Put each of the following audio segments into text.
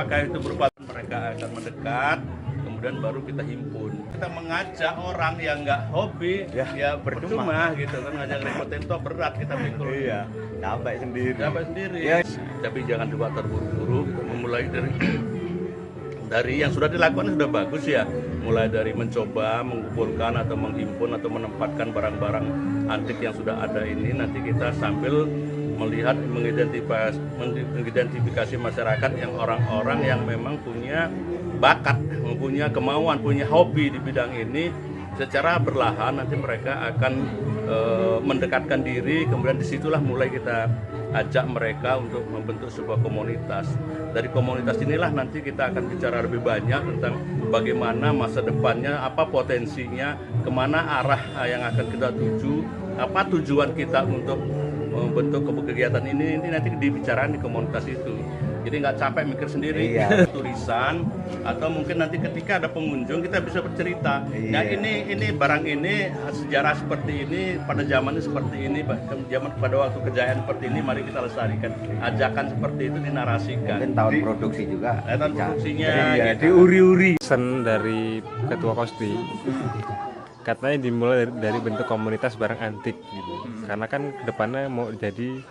Apakah itu berupa mereka akan mendekat, kemudian baru kita himpun. Kita mengajak orang yang nggak hobi, ya percuma gitu kan, ngajak remote itu berat kita pikul. Iya, capek sendiri. Ya. Tapi jangan dibuat terburu-buru, memulai dari yang sudah dilakukan sudah bagus ya. Mulai dari mencoba mengumpulkan atau menghimpun atau menempatkan barang-barang antik yang sudah ada ini, nanti kita sambil melihat mengidentifikasi masyarakat yang orang-orang yang memang punya bakat, punya kemauan, punya hobi di bidang ini. Secara berlahan nanti mereka akan mendekatkan diri, kemudian disitulah mulai kita ajak mereka untuk membentuk sebuah komunitas. Dari komunitas inilah nanti kita akan bicara lebih banyak tentang bagaimana masa depannya, apa potensinya, kemana arah yang akan kita tuju, apa tujuan kita untuk membentuk kegiatan ini nanti dibicarakan di komunitas itu. Jadi nggak capek mikir sendiri, tulisan atau mungkin nanti ketika ada pengunjung kita bisa bercerita. Nah ini barang ini sejarah seperti ini pada zamannya seperti ini, pada waktu kejayaan seperti ini, mari kita lestarikan. Ajakan seperti itu dinarasikan. Mungkin tahun produksi juga. Tahun produksinya. Gitu. Diuri-uri. Pesan dari Ketua Kosti, katanya dimulai dari bentuk komunitas barang antik gitu. Karena kan kedepannya mau jadi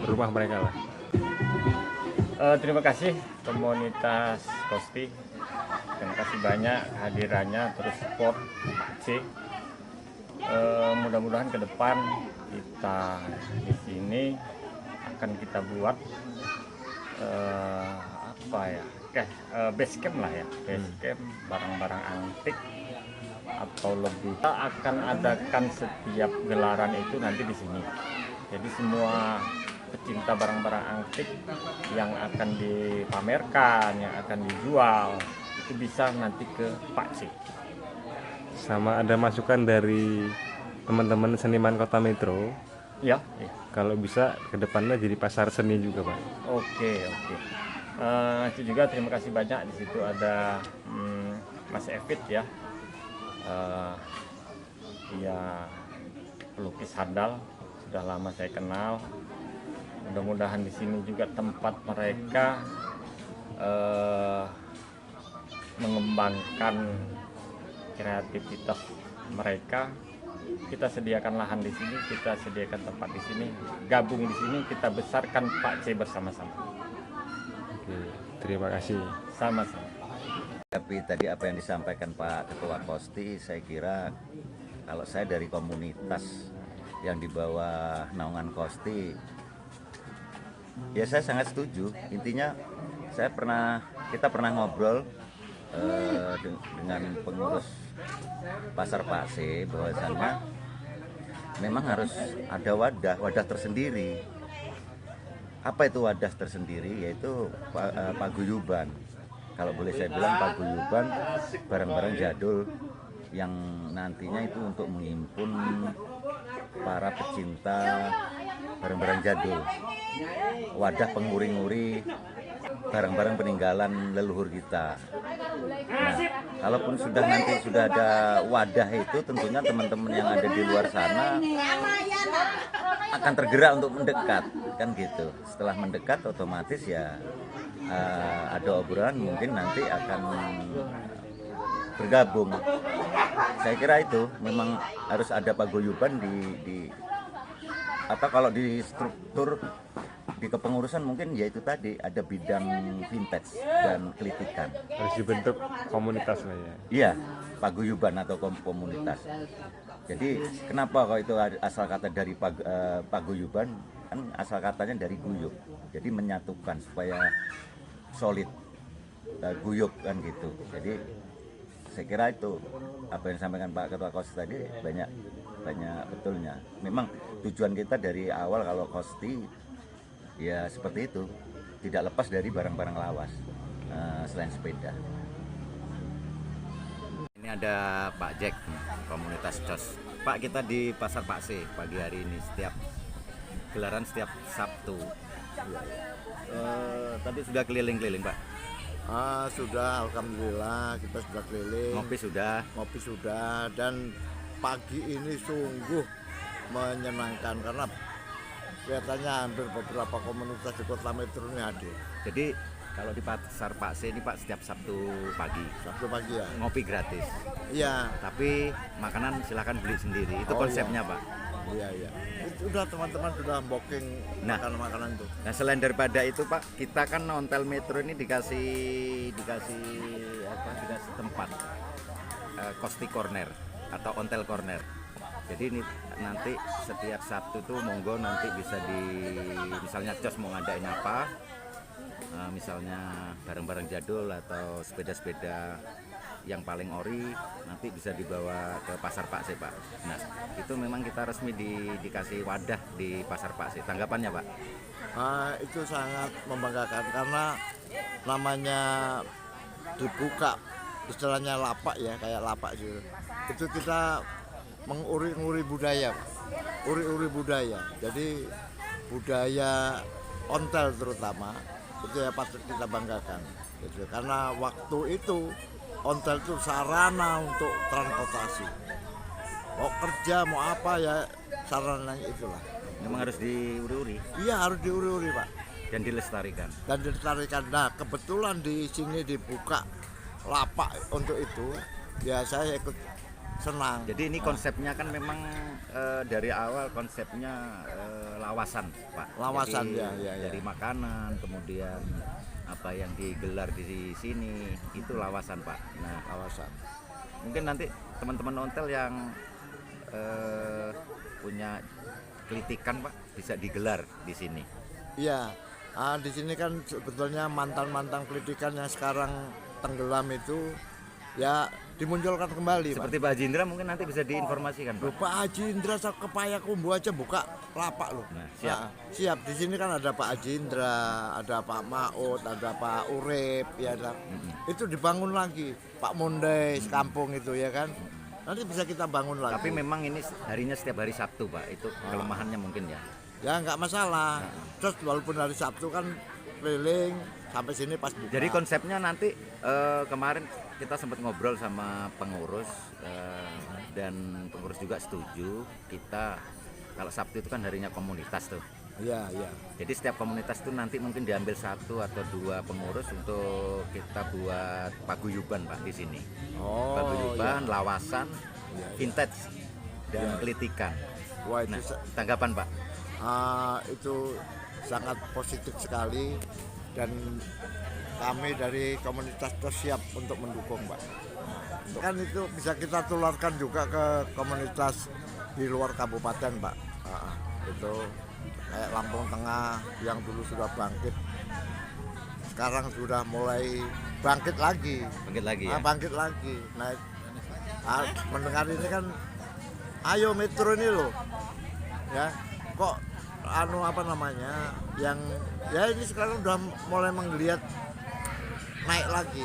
rumah mereka lah. Terima kasih komunitas Kosti, terima kasih banyak hadirannya, terus support C. Mudah-mudahan ke depan kita di sini akan kita buat base camp lah ya, base camp barang-barang antik atau lebih. Kita akan adakan setiap gelaran itu nanti di sini. Jadi semua pecinta barang-barang antik yang akan dipamerkan, yang akan dijual, itu bisa nanti ke Pak C. Sama ada masukan dari teman-teman seniman Kota Metro. Ya. Kalau bisa ke depannya jadi pasar seni juga, Pak. Oke. Itu juga terima kasih banyak. Di situ ada Mas Evit ya. Dia pelukis handal, sudah lama saya kenal. Mudah-mudahan di sini juga tempat mereka mengembangkan kreativitas mereka. Kita sediakan lahan di sini, kita sediakan tempat di sini, gabung di sini, kita besarkan Pak C bersama-sama. Oke, terima kasih. Sama-sama. Tapi tadi apa yang disampaikan Pak Ketua Kosti, saya kira kalau saya dari komunitas yang di bawah naungan Kosti, ya saya sangat setuju. Intinya kita pernah ngobrol dengan pengurus pasar Pak C, bahwasannya memang harus ada wadah tersendiri. Apa itu wadah tersendiri? Yaitu paguyuban. Kalau boleh saya bilang paguyuban barang-barang jadul yang nantinya itu untuk menghimpun para pecinta barang-barang jadul, wadah penguri-nguri barang-barang peninggalan leluhur kita. Nah, kalaupun nanti sudah ada wadah itu, tentunya teman-teman yang ada di luar sana akan tergerak untuk mendekat, kan gitu. Setelah mendekat otomatis ya ada obrolan, mungkin nanti akan bergabung. Saya kira itu memang harus ada paguyuban di atau kalau di struktur di kepengurusan mungkin ya itu tadi ada bidang vintage dan kelitikan. Harus dibentuk komunitas lah ya. Iya, paguyuban atau komunitas. Jadi kenapa kalau itu asal kata dari paguyuban, kan asal katanya dari guyub. Jadi menyatukan supaya solid, guyub kan gitu. Jadi saya kira itu apa yang disampaikan Pak Ketua Kosti tadi banyak betulnya. Memang tujuan kita dari awal kalau Kosti ya seperti itu, tidak lepas dari barang-barang lawas selain sepeda. Ini ada Pak Jack, komunitas COS. Pak, kita di Pasar Pak C pagi hari ini, setiap gelaran setiap Sabtu. Tadi sudah keliling-keliling, Pak? Sudah, alhamdulillah kita sudah keliling. Ngopi sudah, dan pagi ini sungguh menyenangkan karena kelihatannya hampir beberapa komunitas di Kota Metro ini hadir. Jadi kalau di Pasar Pak C ini Pak setiap Sabtu pagi Sabtu pagi ya. ngopi gratis. Iya, Tapi makanan silakan beli sendiri. Itu Oh, konsepnya Pak. iya. Itu udah teman-teman sudah booking Nah. makanan-makanan itu. Nah selain daripada itu Pak, kita kan Ontel Metro ini dikasih tempat Kosti Corner atau Ontel Corner. Jadi ini nanti setiap Sabtu tuh monggo nanti bisa misalnya Cos mau ngadain apa, misalnya barang-barang jadul atau sepeda-sepeda yang paling ori nanti bisa dibawa ke Pasar Pak C Pak. Nah itu memang kita resmi dikasih wadah di Pasar Pak C. Tanggapannya Pak? Itu sangat membanggakan karena namanya dibuka istilahnya lapak ya, kayak lapak gitu. Itu kita menguri-uri budaya, Pak. Uri-uri budaya. Jadi budaya ontel terutama itu ya patut kita banggakan. Gitu. Karena waktu itu ontel itu sarana untuk transportasi. Mau kerja mau apa ya sarananya itulah. Memang harus diuri-uri Iya harus diuri-uri Pak. dan dilestarikan. Dan dilestarikan. Nah kebetulan di sini dibuka lapak untuk itu, ya saya ikut senang. Jadi ini konsepnya kan memang dari awal konsepnya lawasan Pak. Lawasan, Jadi, ya. Dari makanan kemudian apa yang digelar di sini itu lawasan Pak. Nah Kawasan. mungkin nanti teman-teman ontel yang punya kelitikan Pak bisa digelar di sini. Iya. Di sini kan sebetulnya mantan-mantan pendidikan yang sekarang tenggelam itu ya dimunculkan kembali Pak. Seperti Pak Haji Indra mungkin nanti bisa diinformasikan Pak. Loh, Pak Haji Indra ke Payakumbuh aja buka lapak loh. Nah, siap. Siap. Di sini kan ada Pak Haji Indra, ada Pak Maut, ada Pak Urip, ya ada. Itu dibangun lagi. Pak Mondai sekampung itu ya kan. Nanti bisa kita bangun lagi. Tapi memang ini harinya setiap hari Sabtu Pak. Itu kelemahannya mungkin ya. Ya nggak masalah. Terus walaupun hari Sabtu kan keliling sampai sini pas buka. Jadi konsepnya nanti kemarin kita sempat ngobrol sama pengurus dan pengurus juga setuju kita kalau Sabtu itu kan harinya komunitas tuh. Iya. Jadi setiap komunitas itu nanti mungkin diambil 1 atau 2 pengurus untuk kita buat paguyuban Pak di sini. Oh. Paguyuban, lawasan, Iya. vintage dan kelitikan. Wah itu Nah, tanggapan Pak? itu sangat positif sekali dan kami dari komunitas TOS siap untuk mendukung Pak. Kan itu bisa kita tularkan juga ke komunitas di luar kabupaten Pak. Itu kayak Lampung Tengah yang dulu sudah bangkit, sekarang sudah mulai bangkit lagi. Bangkit lagi ya? Bangkit lagi. Nah, mendengar ini kan, ayo Metro ini loh, ya kok apa namanya, yang ya ini sekarang udah mulai menggeliat naik lagi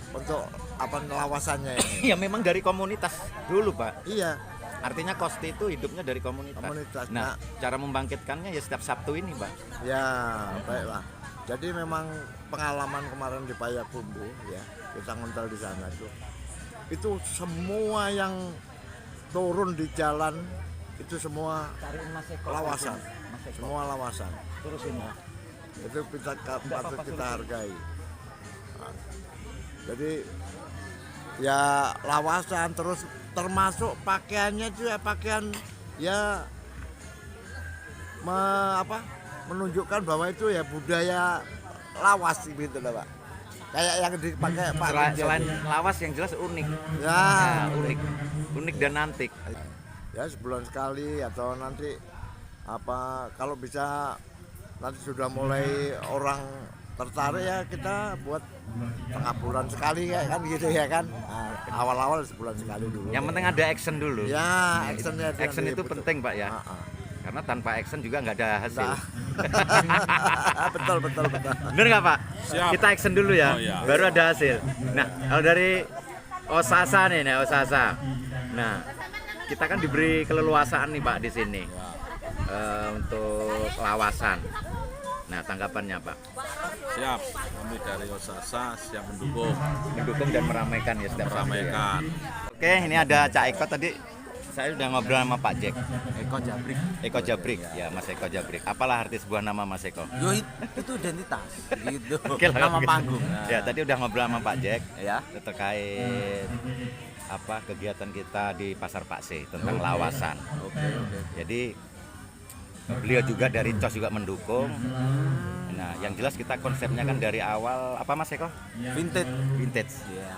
untuk apa lawasannya ini. Ya memang dari komunitas dulu Pak. Iya. Artinya Kosti itu hidupnya dari komunitas. Nah, cara membangkitkannya ya setiap Sabtu ini, Pak. Ya, baiklah. Jadi memang pengalaman kemarin di Payakumbuh ya, kita ngontel di sana itu semua yang turun di jalan itu semua lawasan. Semua lawasan. Terusin ya. Itu patut kita hargai. Nah, jadi ya lawasan terus termasuk pakaiannya juga pakaian ya menunjukkan bahwa itu ya budaya lawas gitu loh Pak. Kayak yang dipakai Pak. Selain lawas yang jelas unik. Ya, unik dan antik. Ya sebulan sekali atau nanti kalau bisa nanti sudah mulai orang tertarik ya kita buat tengah bulan sekali ya kan gitu ya kan. Awal-awal sebulan sekali dulu. Yang penting ada action dulu. Ya, actionnya Action itu penting Pak ya. Karena tanpa action juga nggak ada hasil. Betul. Bener nggak Pak? Siap. Kita action dulu ya, Oh, iya. baru ada hasil. Nah, kalau dari Osasa nih, Osasa. Nah, kita kan diberi keleluasaan nih Pak di sini untuk lawasan. Nah, tanggapannya Pak? Siap, kami dari Osasa siap mendukung, Mendukung dan meramaikan ya setiap Sabtu ya. meramaikan. Oke, ini ada Cak Eko tadi Saya sudah ngobrol sama Pak Jack. Eko Jabrik. Eko Jabrik, ya Mas Eko Jabrik. Apalah arti sebuah nama Mas Eko? Yo itu identitas gitu. Oke lah, Nama gitu. panggung. Ya tadi udah ngobrol sama Pak Jack Ya. terkait apa kegiatan kita di Pasar Pak C tentang lawasan. Oke. Jadi beliau juga dari COS juga mendukung. Nah, yang jelas kita konsepnya kan dari awal apa Mas Eko? Vintage. Vintage, Ya.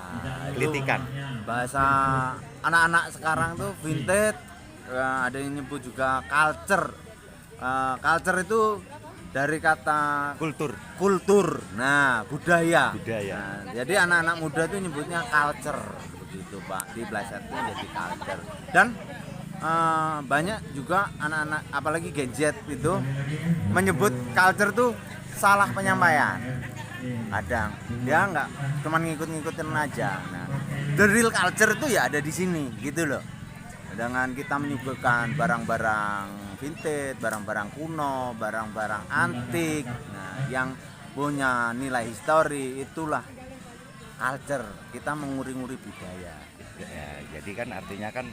kritikan. Bahasa anak-anak sekarang tuh vintage. Ada yang nyebut juga culture. Culture itu dari kata kultur. Nah, budaya. Nah, jadi anak-anak muda tuh nyebutnya culture begitu, Pak. Di Plesetnya jadi culture. Dan banyak juga anak-anak apalagi Gen Z itu menyebut culture tuh salah penyampaian. Kadang dia nggak cuma ngikut-ngikutin aja. Nah, the real culture itu ya ada di sini gitu loh. Dengan kita menyuguhkan barang-barang vintage, barang-barang kuno, barang-barang antik, nah, yang punya nilai histori, itulah culture. Kita menguri-nguri budaya. Ya, jadi kan artinya kan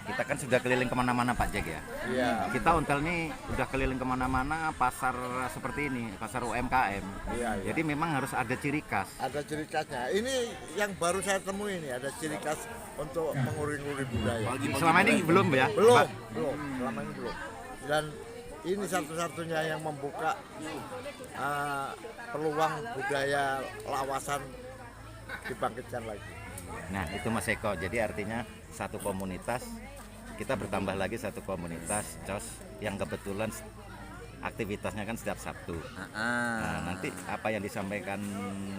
kita kan sudah keliling kemana-mana Pak Jack ya. Iya. Kita Ontel nih udah keliling kemana-mana pasar seperti ini, pasar UMKM. Iya. Jadi memang harus ada ciri khas. Ada ciri khasnya. Ini yang baru saya temui ini, ada ciri khas untuk menguri-nguri budaya. Selama ini belum ya? Belum, Pak? belum. Selama ini belum. Dan ini satu-satunya yang membuka peluang budaya lawasan dibangkitkan lagi. Nah itu Mas Eko, jadi artinya satu komunitas, kita bertambah lagi satu komunitas COS yang kebetulan aktivitasnya kan setiap Sabtu. Nah, nanti apa yang disampaikan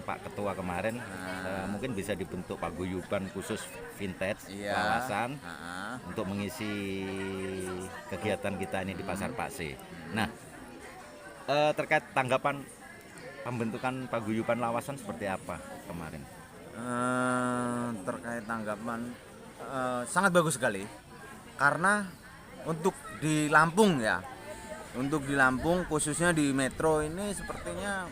Pak Ketua kemarin mungkin bisa dibentuk paguyuban khusus vintage lawasan untuk mengisi kegiatan kita ini di Pasar Pak C. Nah terkait tanggapan pembentukan paguyuban lawasan seperti apa kemarin? Terkait tanggapan sangat bagus sekali karena untuk di Lampung ya, untuk di Lampung khususnya di Metro ini sepertinya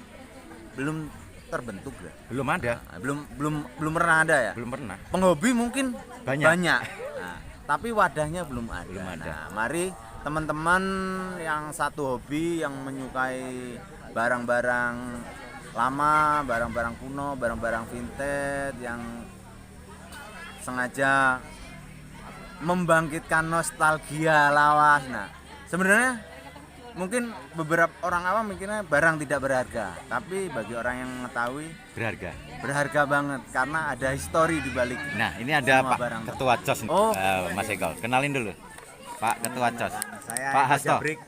belum terbentuk ya. Belum ada. Belum pernah ada ya. Belum pernah. Penghobi mungkin Banyak. Nah, tapi wadahnya belum ada. Belum ada. Nah, mari teman-teman yang satu hobi yang menyukai barang-barang lama, barang-barang kuno, barang-barang vintage yang sengaja membangkitkan nostalgia lawas. Nah, sebenarnya mungkin beberapa orang awam mikirnya barang tidak berharga, tapi bagi orang yang mengetahui berharga banget karena ada histori di balik. Nah, ini ada semua Pak barang. Ketua COS, Oh. Mas Eko. Kenalin dulu. Pak Ketua COS. Saya Pak Eko Hasto. Jabrik.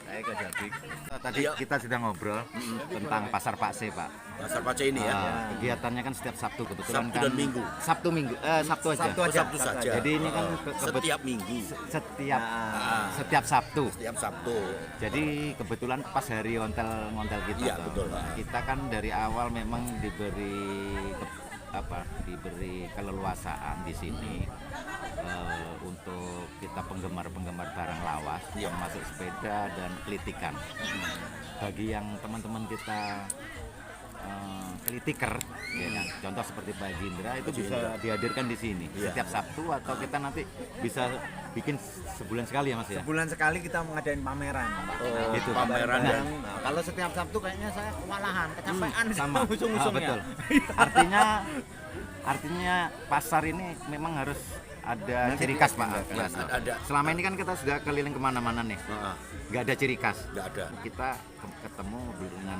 Saya Eko Jabrik. Tadi kita sudah ngobrol tentang Pasar Pak C, Pak. Pasar Pace ini ya. Kegiatannya kan setiap Sabtu kebetulan Sabtu kan. dan Minggu. Sabtu aja. Sabtu saja. Jadi ini kan setiap minggu, setiap Sabtu. setiap Sabtu. Jadi kebetulan pas hari ngontel kita. Iya, toh. betul, Pak. Kita kan dari awal memang diberi keleluasaan di sini untuk kita penggemar barang lawas, Iya. termasuk sepeda dan kelitikan. Bagi yang teman-teman kita kelitiker, ya kan? Contoh seperti Pak Jindra itu bisa dihadirkan di sini setiap Sabtu atau kita nanti bisa bikin sebulan sekali ya Mas ya. Sebulan sekali kita mengadain pameran. Gitu. Pameran Nah, dan Kalau setiap Sabtu kayaknya saya kewalahan, kecapean sama usung-usungnya. betul. Artinya pasar ini memang harus ada ciri khas Pak. ada. Selama ini kan kita sudah keliling kemana-mana nih, nggak ada ciri khas. Nggak ada. Kita ketemu dengan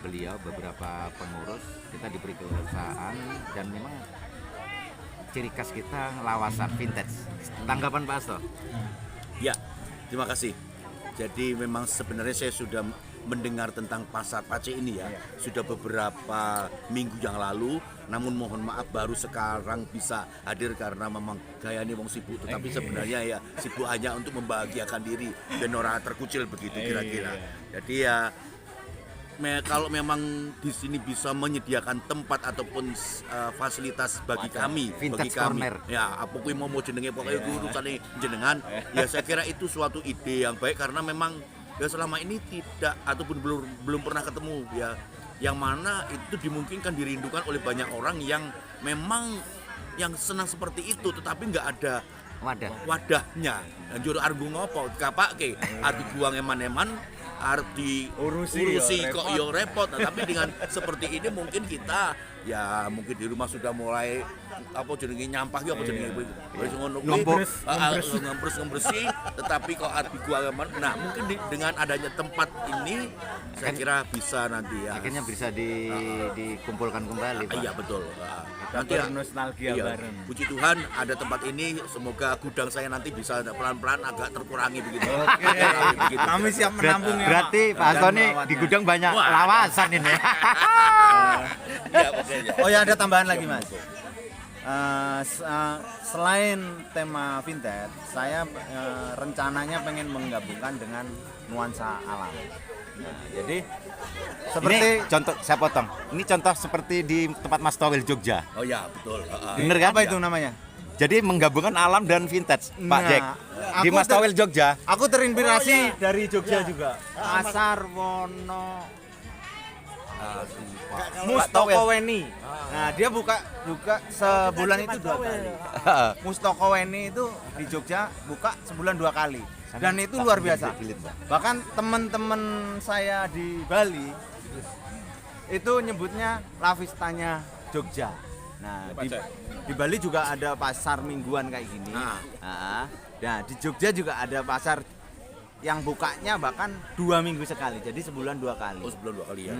beliau beberapa pengurus, kita diberi keleluasaan dan memang ciri khas kita lawasan vintage. Tanggapan Pak Hasto? Ya, terima kasih. Jadi memang sebenarnya saya sudah mendengar tentang Pasar Pace ini ya, sudah beberapa minggu yang lalu. Namun mohon maaf baru sekarang bisa hadir karena memang gayanya wong sibuk. Tetapi sebenarnya ya sibuk hanya untuk membahagiakan diri dan orang terkucil begitu kira-kira. Jadi ya kalau memang di sini bisa menyediakan tempat ataupun fasilitas bagi kami, Vintage corner. ya apa kuwi mau jenenge pokoknya urusane jenengan, ya saya kira itu suatu ide yang baik karena memang ya selama ini tidak ataupun belum pernah ketemu ya, yang mana itu dimungkinkan dirindukan oleh banyak orang yang memang yang senang seperti itu, tetapi nggak ada wadahnya. Lanjut argu ngopo kapake arep buang eman-eman arep diurusi kok yo repot. Nah, tapi dengan seperti ini mungkin kita ya mungkin di rumah sudah mulai apa jenenge nyampah ya apa jenenge wis ngono kuwi ngempres-ngempresi, tetapi kok arep buang eman. Nah, mungkin dengan adanya tempat ini saya kira bisa nanti ya. Akhirnya bisa dikumpulkan kembali, Pak. Iya betul. Nanti nostalgia bareng. Puji Tuhan ada tempat ini, semoga gudang saya nanti bisa pelan-pelan agak terkurangi begitu. Begitu. Kami siap menampung ya, Berarti Pak Antoni di gudang banyak lawasan ini. Ya, pokoknya. Oh ya, ada tambahan lagi Mas. Selain tema vintage, saya rencananya pengen menggabungkan dengan nuansa alam. Nah, jadi seperti Ini contoh, saya potong. Ini contoh seperti di tempat Mas Towel Jogja. Oh ya, betul. Bener kan? apa itu namanya? Jadi menggabungkan alam dan vintage, Pak Nah, Jack. Di aku Mas Towel Jogja. Aku terinspirasi dari Jogja juga. Pasar Wono Mustokoweni. Nah, dia buka sebulan itu 2 kali. Mustokoweni itu di Jogja buka sebulan 2 kali. Dan itu luar biasa. Bahkan teman-teman saya di Bali itu nyebutnya Lavistanya Jogja. Nah, di Bali juga ada pasar mingguan kayak gini. Nah, di Jogja juga ada pasar yang bukanya bahkan 2 minggu sekali. Jadi sebulan 2 kali. Oh, sebelum 2 kali ya.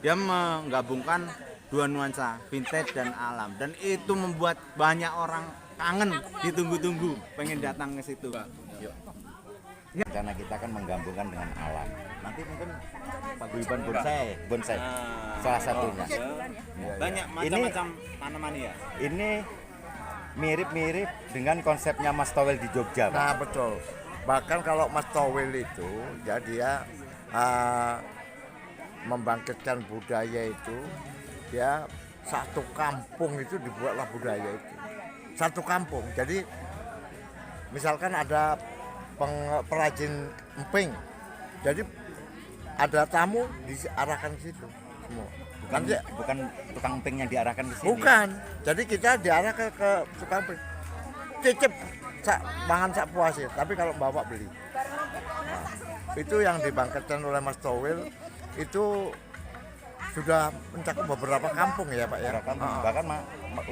Dia menggabungkan 2 nuansa vintage dan alam, dan itu membuat banyak orang kangen, ditunggu-tunggu pengen datang ke situ. Karena kita kan menggabungkan dengan alam. Nanti mungkin paguyuban bonsai, salah satunya. Banyak macam-macam tanaman ya. Ini mirip-mirip dengan konsepnya Mas Towel di Jogja, Pak. Nah betul. Bahkan kalau Mas Towel itu ya dia membangkitkan budaya itu, ya satu kampung itu dibuatlah budaya itu. Satu kampung. Jadi misalkan ada perajin emping, jadi ada tamu diarahkan ke situ semua. Bukan tukang emping yang diarahkan ke sini. Bukan. Jadi kita diarah ke tukang emping. Cicip mangan sak puasnya, tapi kalau bapak beli. Nah, itu yang dibangkitkan oleh Mas Towel itu sudah mencakup beberapa kampung ya Pak ya. Bahkan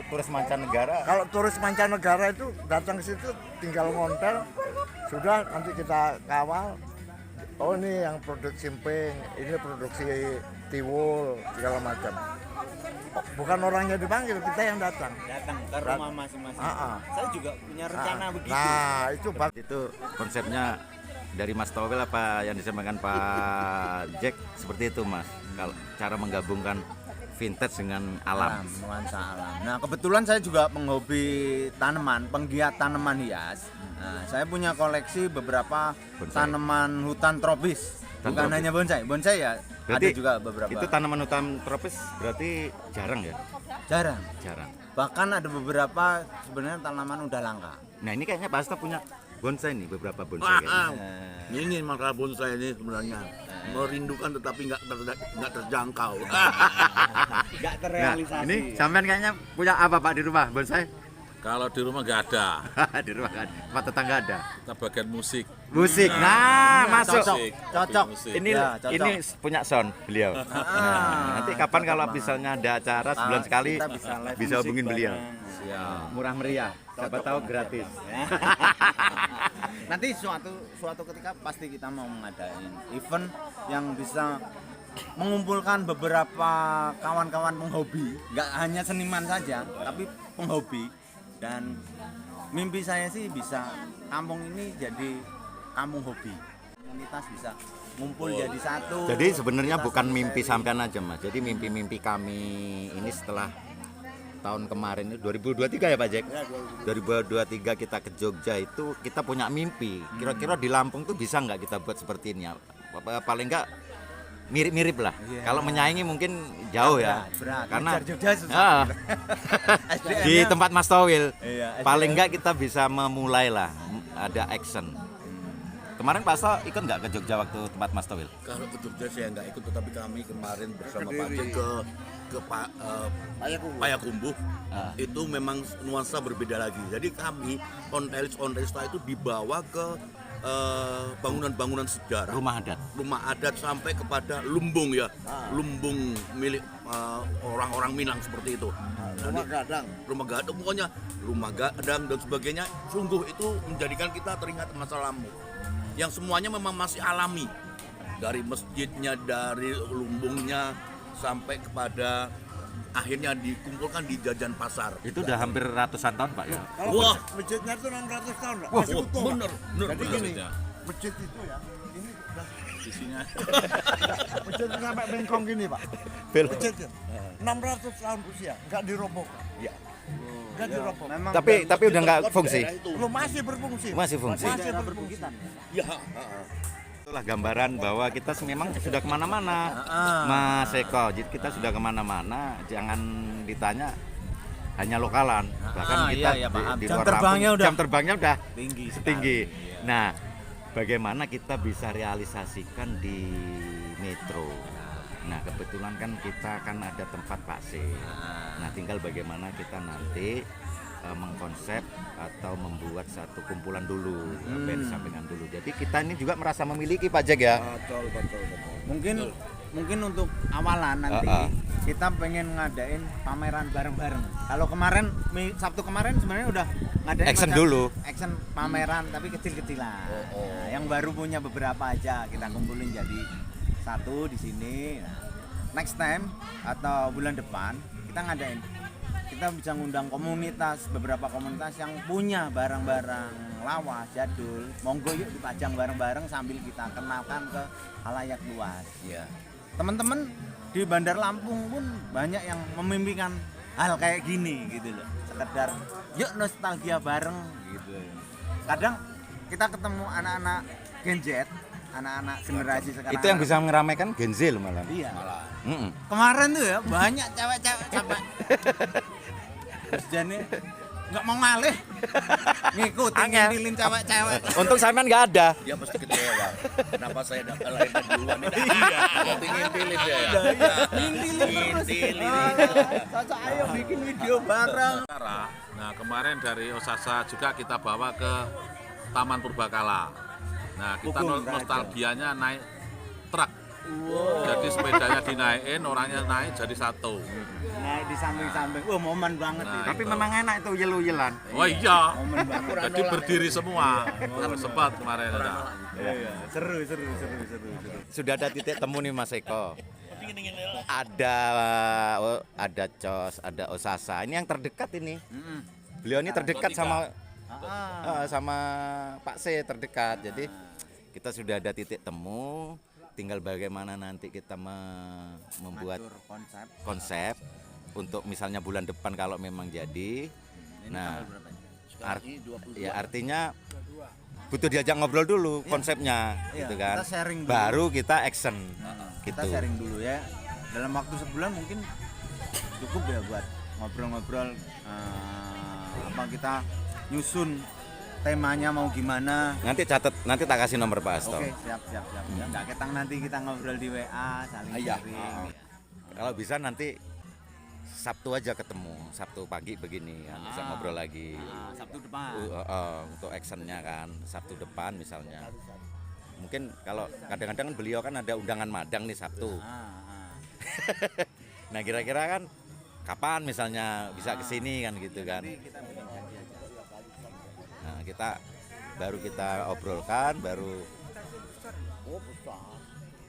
turis mancanegara. Kalau turis mancanegara itu datang ke situ tinggal ngontel, sudah nanti kita kawal. Oh ini yang produksi emping, ini produksi tiwul segala macam. Bukan orangnya dipanggil, kita yang datang Ke rumah masing-masing. Saya juga punya rencana begitu. Nah Itu konsepnya dari Mas Towel apa yang disampaikan Pak Jack seperti itu, Mas. Kalau cara menggabungkan vintage dengan alam. Nuansa alam. Nah, kebetulan saya juga penghobi tanaman, penggiat tanaman hias. Nah, saya punya koleksi beberapa tanaman hutan tropis. Bukan hanya bonsai ya. Berarti ada juga beberapa. Itu tanaman hutan tropis berarti jarang ya? Jarang. Bahkan ada beberapa sebenarnya tanaman udah langka. Nah, ini kayaknya Pak Asta punya bonsai nih, beberapa bonsai kayaknya. Ini masalah bonsai ini sebenarnya merindukan tetapi nggak terjangkau. Nggak terrealisasi. Nah, ini sampean kayaknya punya apa Pak di rumah bonsai? Kalau di rumah nggak ada, Di rumah kan, tempat tetangga ada. kita bagian musik. Musik, nah masuk. Cocok. Musik. Ini Ya, cocok. ini punya sound beliau. Nah, nanti kapan kalau misalnya ada acara sebulan sekali kita bisa live bisa musik hubungin beliau. bareng. Murah meriah, siapa tahu gratis. Nanti suatu ketika pasti kita mau mengadain event yang bisa mengumpulkan beberapa kawan-kawan penghobi, nggak hanya seniman saja, tapi penghobi. Dan mimpi saya sih bisa kampung ini jadi kampung hobi. Komunitas bisa ngumpul jadi satu. Jadi sebenarnya Kita bukan saling mimpi sharing. sampean aja, Mas. Jadi mimpi-mimpi kami ini setelah tahun kemarin itu 2023 ya Pak Jack? 2023 kita ke Jogja itu kita punya mimpi. Kira-kira di Lampung tuh bisa nggak kita buat seperti ini? Paling nggak mirip-mirip lah. Kalau menyaingi mungkin jauh ya. Berat. Karena Ngejar Jogja susah. di tempat Mas Towel Iya, paling nggak kita bisa memulai lah ada action. Kemarin Pak Asto ikut nggak ke Jogja waktu tempat Mas Towil? Kalau ke Jogja saya nggak ikut, tetapi kami kemarin bersama Pak Cek ke Payakumbuh. Itu memang nuansa berbeda lagi. Jadi kami on-railista itu dibawa ke bangunan-bangunan sejarah, Rumah adat. sampai kepada lumbung ya, lumbung milik orang-orang Minang seperti itu. Rumah gadang, pokoknya rumah gadang dan sebagainya. Sungguh itu menjadikan kita teringat masa lalu, yang semuanya memang masih alami, dari masjidnya, dari lumbungnya, sampai kepada akhirnya dikumpulkan di jajan pasar. Itu udah hampir ratusan tahun Pak ya. Wah, Masjidnya itu 600 tahun, Pak. wah, Masih utuh, Pak. bener. Jadi gini, Maksudnya, masjid itu ya, ini udah sisinya masjid itu sampai bengkong gini, Pak. Bel- Masjidnya 600 tahun usia, nggak dirobohkan. Ya. Nggak dirobohkan. Memang Tapi udah nggak fungsi. Belum, masih berfungsi. Masih fungsi. Masih berfungsi. Ya, Itulah gambaran bahwa kita memang sudah kemana-mana, Mas Eko. Jadi kita sudah kemana-mana, jangan ditanya hanya lokalan. Bahkan kita iya, paham. di Jam luar terbangnya Lampung, udah jam terbangnya udah tinggi tinggi. Nah, bagaimana kita bisa realisasikan di metro? Nah, kebetulan kan kita kan ada tempat pasir. Nah, tinggal bagaimana kita nanti mengkonsep atau membuat satu kumpulan dulu, apa yang disampaikan dulu. Jadi kita ini juga merasa memiliki Pak Jack ya. Betul. Mungkin untuk awalan nanti kita pengen ngadain pameran bareng-bareng. Kalau kemarin Sabtu kemarin sebenarnya udah ngadain Action macam dulu. action pameran tapi kecil-kecilan. Nah, yang baru punya beberapa aja kita kumpulin jadi satu di sini. Nah, next time atau bulan depan kita ngadain, kita bisa ngundang beberapa komunitas yang punya barang-barang lawas jadul. Monggo yuk dipajang bareng-bareng sambil kita kenalkan ke halayak luas. ya. Teman-teman di Bandar Lampung pun banyak yang memimpikan hal kayak gini gitu loh. Sekedar yuk nostalgia bareng gitu. Kadang kita ketemu anak-anak Gen Z, anak-anak generasi sekarang. Itu yang bisa meramaikan Gen Z loh malam. Iya. Mm-mm. Kemarin tuh ya banyak cewek-cewek sampai terus jadi nggak mau ngalih ngikutin ngintilin cewek-cewek. Untung sampean nggak ada. Dia pasti kecewa. Kenapa saya dapat lahir duluan ini? Iya. Berarti ngintilin dia ya. Ngintilin. Cocok ayo bikin video bareng. Nah, kemarin dari Osasa juga kita bawa ke Taman Purbakala. Nah, kita nostalgianya naik truk. Jadi sepedanya dinaikin, orangnya naik jadi satu. Naik di samping-samping. Wah, momen banget Nah, itu. Tapi memang enak itu yelu-yelan. Oh iya, Momen banget. jadi berdiri semua. Sempat kemarin ada. Iya, seru. Sudah ada titik temu nih Mas Eko. Ada COS, ada Osasa. Ini yang terdekat ini. Beliau ini terdekat sama sama Pak C terdekat. Jadi kita sudah ada titik temu. Tinggal bagaimana nanti kita membuat Atur konsep untuk misalnya bulan depan kalau memang jadi. Nah, artinya butuh diajak ngobrol dulu konsepnya, Iya, gitu kan. kita sharing dulu. Baru kita action. Kita Gitu. sharing dulu ya. Dalam waktu sebulan mungkin cukup ya buat ngobrol-ngobrol apa kita nyusun temanya mau gimana. Nanti catat, nanti tak kasih nomor Pak Asto. Oke, siap. Ya, nggak ketang nanti kita ngobrol di WA, saling sharing. Kalau bisa nanti Sabtu aja ketemu, Sabtu pagi begini kan, bisa ngobrol lagi. Sabtu depan. Untuk actionnya kan, Sabtu depan misalnya. Mungkin kalau kadang-kadang beliau kan ada undangan madang nih Sabtu. Nah kira-kira kan kapan misalnya bisa kesini kan gitu kan. Nah kita obrolkan, baru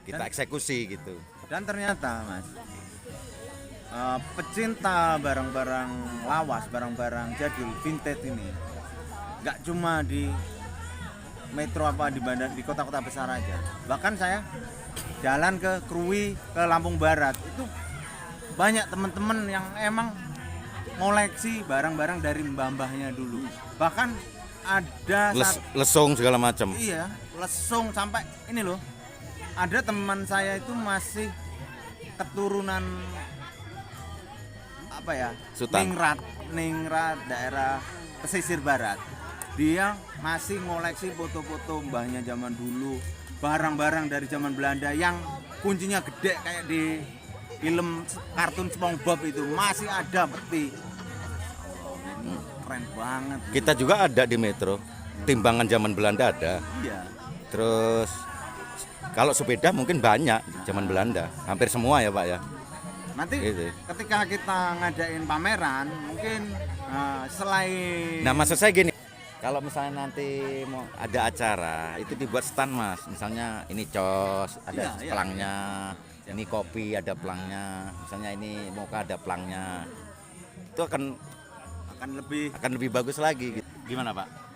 kita eksekusi gitu. Dan ternyata Mas, pecinta barang-barang lawas, barang-barang jadul, vintage ini nggak cuma di metro apa di bandar, di kota-kota besar aja. Bahkan saya jalan ke Krui, ke Lampung Barat, itu banyak teman-teman yang emang ngoleksi barang-barang dari mbah-mbahnya dulu. Bahkan ada Lesung segala macam. iya, lesung sampai ini loh. Ada teman saya itu masih keturunan apa ya? Sultan. Ningrat daerah pesisir barat. Dia masih ngoleksi foto-foto mbahnya zaman dulu, barang-barang dari zaman Belanda yang kuncinya gede kayak di film kartun SpongeBob itu masih ada peti. Ini keren banget. Kita juga ada di Metro. Timbangan zaman Belanda ada. Iya. Terus kalau sepeda mungkin banyak zaman Belanda. Hampir semua ya Pak ya. Nanti Gitu. ketika kita ngadain pameran mungkin selain Nah maksud saya gini, kalau misalnya nanti mau ada acara itu dibuat stand Mas. Misalnya ini cos, ada Iya, iya. pelangnya. Ini kopi ada pelangnya. Misalnya ini mocha ada pelangnya. Itu akan akan lebih bagus lagi. Gimana Pak?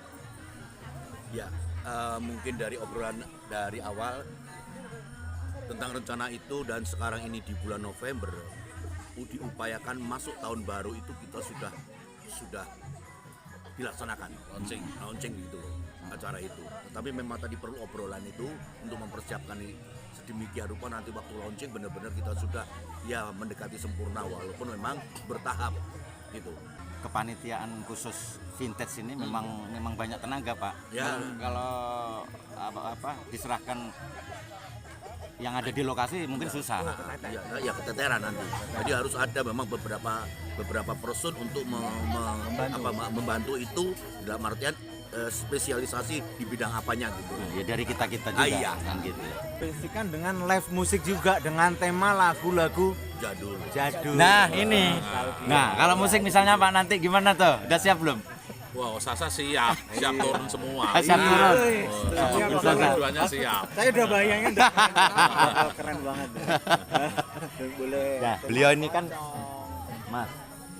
Ya, mungkin dari obrolan dari awal tentang rencana itu dan sekarang ini di bulan November diupayakan masuk tahun baru itu kita sudah dilaksanakan launching gitu loh acara itu. Tetapi memang tadi perlu obrolan itu untuk mempersiapkan sedemikian rupa nanti waktu launching benar-benar kita sudah ya mendekati sempurna walaupun memang bertahap gitu. Kepanitiaan khusus vintage ini memang banyak tenaga Pak. Ya. Kalau apa diserahkan yang ada di lokasi mungkin susah. Ya keteteran nanti. Jadi harus ada memang beberapa person untuk membantu itu dalam artian spesialisasi di bidang apanya gitu. Ya dari kita juga Iya. kan gitu. basikan dengan live musik juga dengan tema lagu-lagu Jadul. jadul. Nah ini. Nah kalau musik misalnya Pak nanti gimana tuh? Udah siap belum? Wow, Sasa siap turun semua. Siap turun. Dua-duanya siap. Saya udah bayangin keren banget. Boleh. Nah beliau ini kan Mas,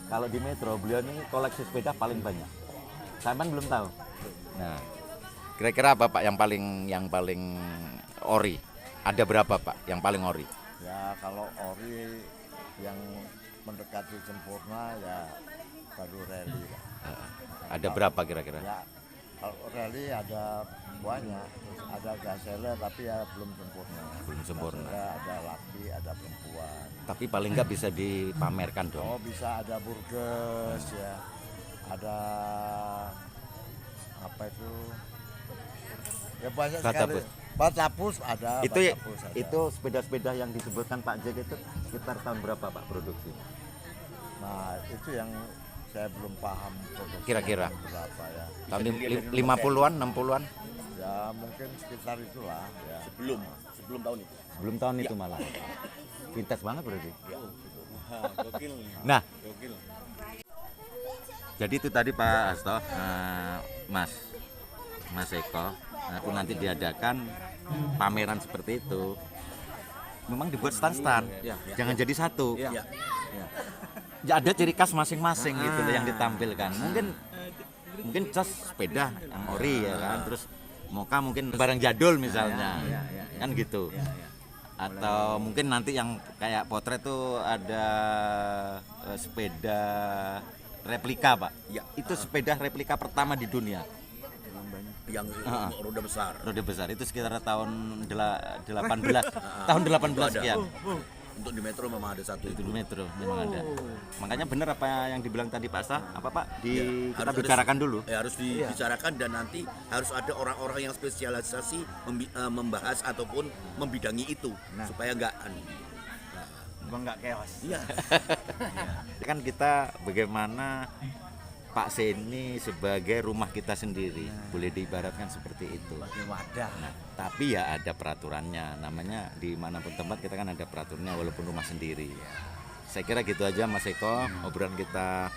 kalau di Metro beliau ini koleksi sepeda paling banyak. Saya kan belum tahu. Nah, kira-kira apa Pak yang paling ori? Ada berapa Pak yang paling ori? Ya kalau ori yang mendekati sempurna ya baru rally lah. Ada berapa kira-kira? Ya kalau rally ada banyak, ada gazelle tapi ya belum sempurna. Belum sempurna. Gazelle ada laki, ada perempuan. Tapi paling nggak bisa dipamerkan Oh dong. bisa ada Burgess ya, ada apa itu? Ya banyak Batapus. sekali. Batapus ada. Itu Batapus ada. itu sepeda-sepeda yang disebutkan Pak Jack itu sekitar tahun berapa Pak produksi? Nah itu yang saya belum paham produksinya Kira-kira? berapa ya. Tahun 50-an, 60-an? Ya mungkin sekitar itulah ya. Sebelum tahun itu. Sebelum tahun itu malah. Vintage banget berarti. Gokil. Nah, jadi itu tadi Pak Hasto, Mas Eko, itu nanti diadakan pameran seperti itu. Memang dibuat stand-stand, jangan jadi satu. Ya. Ya ada ciri khas masing-masing gitu loh yang ditampilkan. Mungkin cas sepeda yang ori ya kan, terus mocha mungkin barang jadul misalnya, kan gitu. Atau mungkin nanti yang kayak potret tuh ada sepeda replika Pak. Ya. Itu sepeda replika pertama di dunia. Yang roda besar. Roda besar itu sekitar tahun 18 tahun 18 sekian. Untuk di Metro memang ada satu Itu itu. di Metro memang ada. Makanya benar apa yang dibilang tadi Pak Sa, apa Pak? Kita Harus bicarakan dulu. Harus dibicarakan dan nanti harus ada orang-orang yang spesialisasi membahas ataupun membidangi itu supaya enggak Nggak chaos. Iya. Kan kita bagaimana Pak Seni sebagai rumah kita sendiri, boleh diibaratkan seperti itu. Wadah. Nah, tapi ya ada peraturannya, namanya dimanapun tempat kita kan ada peraturannya walaupun rumah sendiri. Saya kira gitu aja Mas Eko, obrolan kita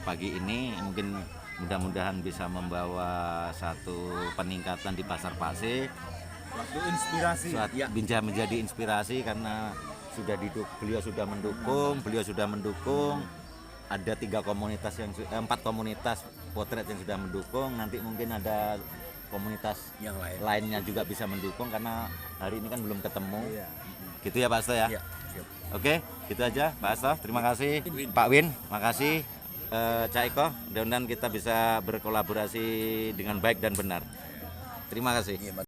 pagi ini mungkin mudah-mudahan bisa membawa satu peningkatan di pasar Pase. Waktu inspirasi. Bisa menjadi inspirasi karena beliau sudah mendukung. Ada 4 komunitas potret yang sudah mendukung. Nanti mungkin ada komunitas Yang lain. lainnya juga bisa mendukung karena hari ini kan belum ketemu. Gitu ya Pak Asto ya. Iya, siap. Oke, gitu aja Pak Asto. Terima kasih Pak Win. Makasih Cak Eko. Mudah-mudahan kita bisa berkolaborasi dengan baik dan benar. Terima kasih.